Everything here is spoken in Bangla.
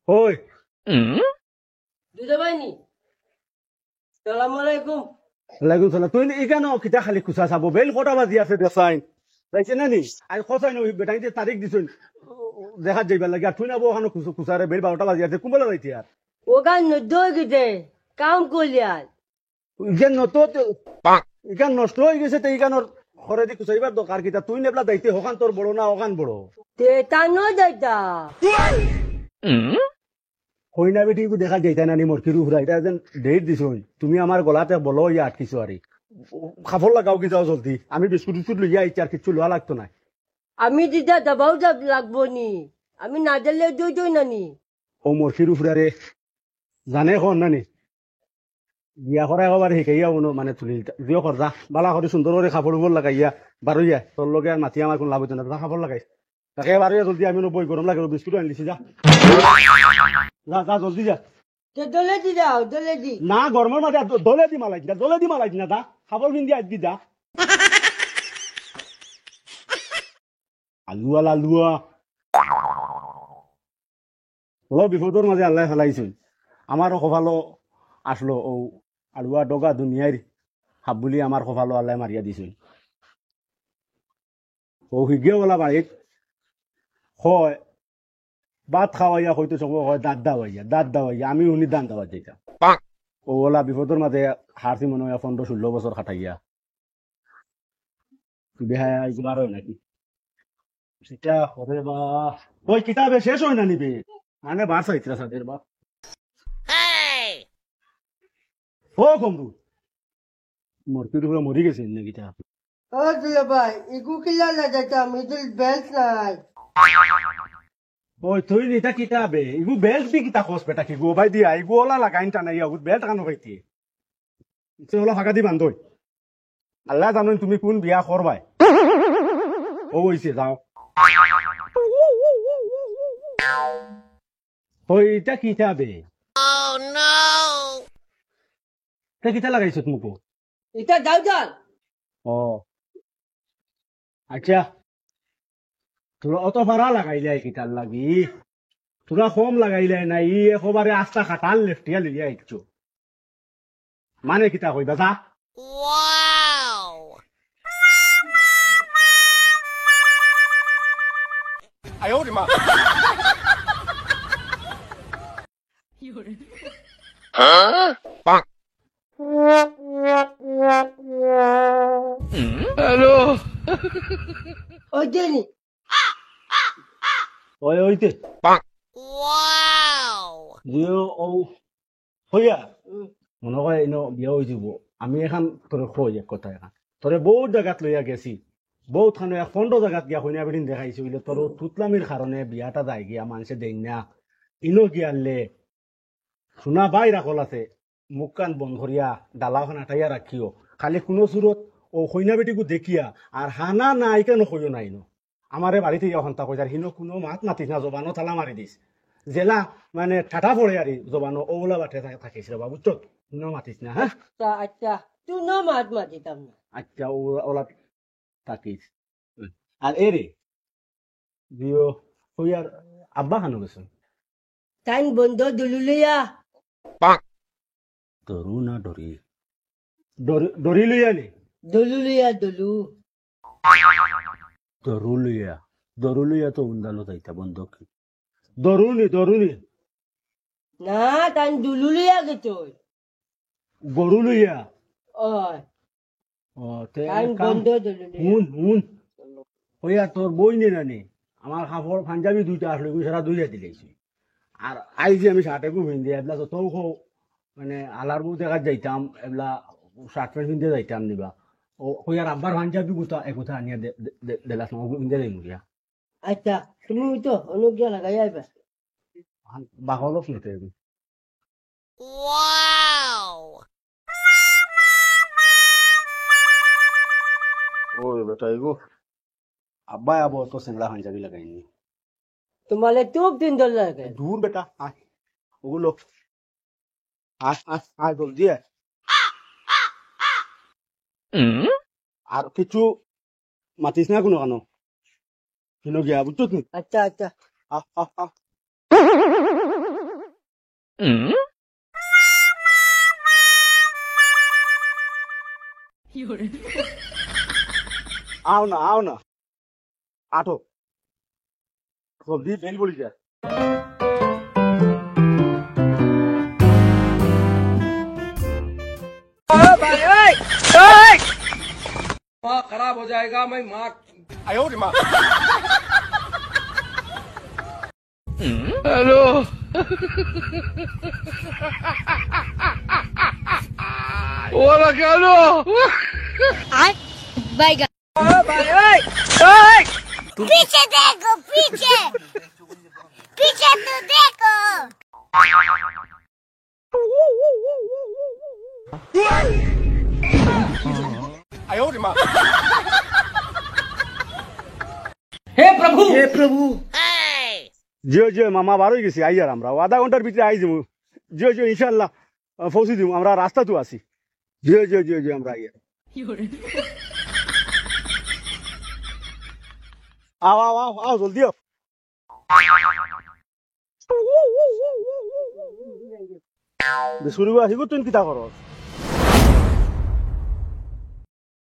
ওই দুধ পাইনি সালাম আলাইকুম লাগু চলা তুই এখানে কিতা খালি কুচা চাব বেল কটা বাজি আছে দেখাইন যাইছে না নি আর খসাই নই বেটাই যে তারিখ দিছুন দেখা যাইবার লাগে আর তুই না বো ওখানে কুচারে বেল 12টা বাজি আছে কুম্বলা যাইতে আর ওখান নদয় গেছে কাম করলি আর ইখান নত ইখান নষ্ট হয়ে গেছে তো ইখানোর ঘরে দি কুচাইবার দরকার কিতা তুই নেবলা দাইতে হকান তোর বড় না ওখান বড় তে তা নয় দাইতা হইনা বেটি দেখা যাইতা না নি মরকিরু হুরা এটা যেন ডেট দিছ তুমি আমার গলাতে বলো ইয়া আটকিছো আরে খাফর লাগাও কি যাও জলদি আমি বিস্কুট টিস্কুট লইয়া আইছি আর কিছু লোয়া লাগতো না আমি দিদা দাবাও যাব লাগবো নি আমি না দিলে দই না নি ও মরকিরু হুরা রে জানে কোন নানি বিয়া করা একবার শিকাইয়া মানে তুলি দিও কর যা বালা করে সুন্দর করে কাপড় উপর লাগাইয়া বারইয়া তোর লগে আর মাতি আমার কোন লাভ হইতো না কাপড় লাগাই তাকে বারইয়া জলদি আমি বই গরম লাগে বিস্কুট আনলিছি যা যা যা জলদি যা তে দলে দি দাও দলে দি না গরমের মাঝে দলে দি মালাই না দলে দি মালাই না দা খাবার বিন্দি আজ যা আলুয়া লালুয়া ও বিপদর মাঝে আল্লাহ ফেলাইছিল আমারও কপালো আসলো ও আলুয়া ডগা দুনিয়ার হাব বুলি আমার কপালো আল্লাহ মারিয়া দিছিল ও হিগে বলা বাড়িত হয় ভাত খাওয়াইয়া হয়তো সব হয় দাঁত দাওয়াইয়া আমি উনি দান দাওয়া যেতাম ও ওলা বিপদর মাঝে হারছি মনে হয় 15-16 বছর খাটাইয়া বেহায় এগুলো আর হয় নাকি সেটা হবে বা ওই কিতাবে শেষ হয় না নিবে মানে বার সাইত্রা সাদের বা ও কমরু মরকির উপরে মরি গেছে না কিতা ও দুলা ভাই ইগু কিলা না যাইতা মিডল বেল্ট নাই ওই তুই নিতা কিতাবে ইগু বেল্ট দি কিতা খোস বেটা কি গো ভাই দিয়া ইগু ওলা লাগাইন টানা ইয়া বেল্ট কানো পাইতি ইচ্ছে ওলা ফাঁকা দি বান্ধই আল্লাহ জানুন তুমি কোন বিয়া করবাই ও হইছে যাও ওই এটা কিতাবে তা কিতা লাগাইছত মুকো এটা যাও যাও ও আচ্ছা তোরা অত ভাড়া লাগাইলে কিতার লাগি তোরা কম লাগাইলে না ই একেবারে আস্তা খাটাল লেফটিয়া লিয়া ইচ্ছু মানে কিতা কইবা যা ও জেনি ওই ওইতে জিও ও হইয়া মনে হয় ইনো বিয়া হয়ে যাব আমি এখন তোর কই এক কথা এখন তোরে বহুত জায়গাত লইয়া গেছি বহুত খানে 15 জায়গাত গিয়া হইনা বেদিন দেখাইছি বলে তোর তুতলামির কারণে বিয়াটা যাই গিয়া মানুষে দেই না ইনো গিয়ালে শোনা বাই রাখল আছে মুখ কান বন্ধ করিয়া ডালাখন আটাইয়া রাখিও খালি কোনো সুরত ও হইনা বেটিকু দেখিয়া আর হানা নাই কেন কইও নাই নো আমারে বাড়িতে ইয়া হন্তা কইজার হিনো কোনো মাত মাতিস না জবানো তালা মারি দিস জেলা মানে ঠাটা পড়ে আর জবানো ওলা বাটে থাকিস রে বাবু চত হিনো মাতিস না হ্যাঁ আচ্ছা তুই না মাত মাতিতাম না আচ্ছা ওলা থাকিস আর এরে দিও ওই আর আব্বা খানো গেছে টাইম বন্ধ দুলুলিয়া ডরু না ডরি ডরি লইয়া নি দুলুলিয়া দুলু দরুলিয়া তো উন্দালো যাইতা বন্ধ কি দরুনি না টাইম দুলুলিয়া গেছো গরুলিয়া ওই ও তে টাইম বন্ধ দুলুলিয়া হুন হইয়া তোর বই নে নানি আমার কাপড় পাঞ্জাবি দুইটা আসলে সারা দুইটা দিলেছি আর আই যে আমি শার্টে গু ভিন দিয়ে এবলা তো মানে আলার বউ দেখা যাইতাম এবলা শার্ট প্যান্ট পিনতে যাইতাম নিবা ও হইয়ার আব্বার পাঞ্জাবি একথা আনিয়া দেলাস পিনতে যাই মুড়িয়া আচ্ছা তুমি তো অনুজ্ঞা লাগাই আইবা বাহলক নিতে ওই বেটা এগো আব্বা আবো তো সিংলা পাঞ্জাবি লাগাইনি তোমালে তুক দিন দল লাগে দূর বেটা আয় ওগুলো আয় জলদি আয় আর কিছু মাতিস না কোনো কেন কিনো গিয়া বুঝছো নি আচ্ছা আচ্ছা आओ ना आठो सब्जी बेल बोली जा माँ खराब हो जाएगा मैं माँ आयो रे मां हेलो Hola, Carlos. पीछे देखो पीछे पीछे तो देखो आयो रे मां हे प्रभु जियो जियो मामा बारो गेছি আই আর আমরা আধা ঘন্টার ভিতরে আই যাবো জিও জিও ইনশাআল্লাহ পৌঁছে দিব আমরা রাস্তা তো আছি জিও জিও জিও জিও আমরা আই आओ आओ आओ आओ जल्दी आओ बेसुरी को आसिगो तुम किता करो